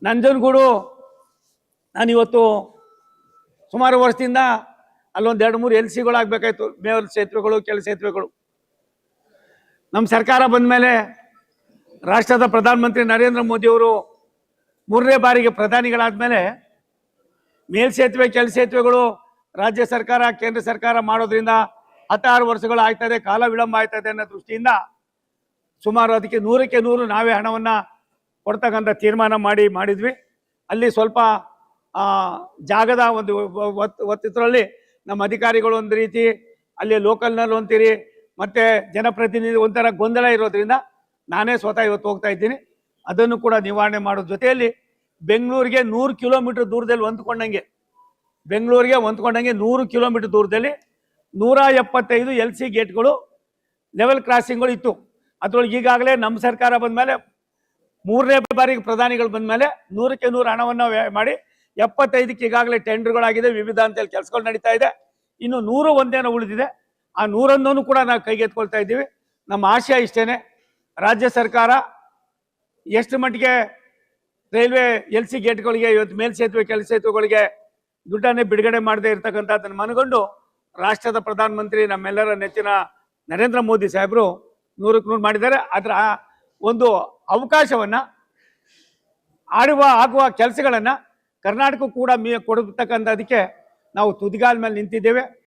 ನಂಜನಗೂಡು ನಾನಿವತ್ತು ಸುಮಾರು ವರ್ಷದಿಂದ ಅಲ್ಲೊಂದು 2-3 ಎಲ್ ಸಿಗಳು ಆಗಬೇಕಾಯ್ತು, ಮೇಲ್ ಸೇತುವೆಗಳು, ಕೆಳ ಸೇತುವೆಗಳು. ನಮ್ಮ ಸರ್ಕಾರ ಬಂದ ಮೇಲೆ ರಾಷ್ಟ್ರದ ಪ್ರಧಾನಮಂತ್ರಿ ನರೇಂದ್ರ ಮೋದಿಯವರು 3ನೇ ಬಾರಿಗೆ ಪ್ರಧಾನಿಗಳಾದ ಮೇಲೆ ಮೇಲ್ಸೇತುವೆ, ಕೆಳ ಸೇತುವೆಗಳು ರಾಜ್ಯ ಸರ್ಕಾರ, ಕೇಂದ್ರ ಸರ್ಕಾರ ಮಾಡೋದ್ರಿಂದ 16 ವರ್ಷಗಳು ಆಗ್ತದೆ, ಕಾಲ ವಿಳಂಬ ಆಗ್ತದೆ ಅನ್ನೋ ದೃಷ್ಟಿಯಿಂದ ಸುಮಾರು ಅದಕ್ಕೆ 100ಕ್ಕೆ 100 ನಾವೇ ಹಣವನ್ನು ಕೊಡ್ತಕ್ಕಂಥ ತೀರ್ಮಾನ ಮಾಡಿದ್ವಿ. ಅಲ್ಲಿ ಸ್ವಲ್ಪ ಜಾಗದ ಒಂದು ಒತ್ತಿದ್ರಲ್ಲಿ ನಮ್ಮ ಅಧಿಕಾರಿಗಳು ಒಂದು ರೀತಿ, ಅಲ್ಲಿ ಲೋಕಲ್ನಲ್ಲಿ ಒಂತೀರಿ, ಮತ್ತು ಜನಪ್ರತಿನಿಧಿ ಒಂಥರ ಗೊಂದಲ ಇರೋದ್ರಿಂದ ನಾನೇ ಸ್ವತಃ ಇವತ್ತು ಹೋಗ್ತಾ ಇದ್ದೀನಿ. ಅದನ್ನು ಕೂಡ ನಿವಾರಣೆ ಮಾಡೋದ್ರ ಜೊತೆಯಲ್ಲಿ ಬೆಂಗಳೂರಿಗೆ 100 ಕಿಲೋಮೀಟರ್ ದೂರದಲ್ಲಿ ಹೊಂದ್ಕೊಂಡಂಗೆ, ಬೆಂಗಳೂರಿಗೆ ಹೊಂದ್ಕೊಂಡಂಗೆ 100 ಕಿಲೋಮೀಟರ್ ದೂರದಲ್ಲಿ 175 ಎಲ್ ಸಿ ಗೇಟ್ಗಳು, ಲೆವೆಲ್ ಕ್ರಾಸಿಂಗ್ಗಳು ಇತ್ತು. ಅದರೊಳಗೆ ಈಗಾಗಲೇ ನಮ್ಮ ಸರ್ಕಾರ ಬಂದ ಮೇಲೆ 3ನೇ ಬಾರಿಗೆ ಪ್ರಧಾನಿಗಳು ಬಂದ ಮೇಲೆ 100ಕ್ಕೆ 100 ಹಣವನ್ನು ವ್ಯಯ ಮಾಡಿ 75ಕ್ಕೆ ಈಗಾಗಲೇ ಟೆಂಡರ್ಗಳಾಗಿದೆ, ವಿವಿಧ ಹಂತದಲ್ಲಿ ಕೆಲಸಗಳು ನಡೀತಾ ಇದೆ. ಇನ್ನು 101 ಉಳಿದಿದೆ. ಆ 101 ಕೂಡ ನಾವು ಕೈಗೆತ್ಕೊಳ್ತಾ ಇದ್ದೀವಿ. ನಮ್ಮ ಆಶಯ ಇಷ್ಟೇ, ರಾಜ್ಯ ಸರ್ಕಾರ ಎಷ್ಟು ಮಟ್ಟಿಗೆ ರೈಲ್ವೆ ಎಲ್ ಸಿ ಗೇಟ್ಗಳಿಗೆ, ಇವತ್ತು ಮೇಲ್ಸೇತುವೆ, ಕೆಳ ಸೇತುವೆಗಳಿಗೆ ದುಡ್ಡನ್ನೇ ಬಿಡುಗಡೆ ಮಾಡದೇ ಇರ್ತಕ್ಕಂಥದ್ದನ್ನು ಮನಗೊಂಡು ರಾಷ್ಟ್ರದ ಪ್ರಧಾನಮಂತ್ರಿ ನಮ್ಮೆಲ್ಲರ ನೆಚ್ಚಿನ ನರೇಂದ್ರ ಮೋದಿ ಸಾಹೇಬರು 100ಕ್ಕೆ 100 ಮಾಡಿದ್ದಾರೆ. ಅದರ ಒಂದು ಅವಕಾಶವನ್ನು ಆಗುವ ಕೆಲಸಗಳನ್ನು ಕರ್ನಾಟಕ ಕೂಡ ಕೊಡತಕ್ಕಂಥದಕ್ಕೆ ನಾವು ತುದಿಗಾಲ ಮೇಲೆ ನಿಂತಿದ್ದೇವೆ.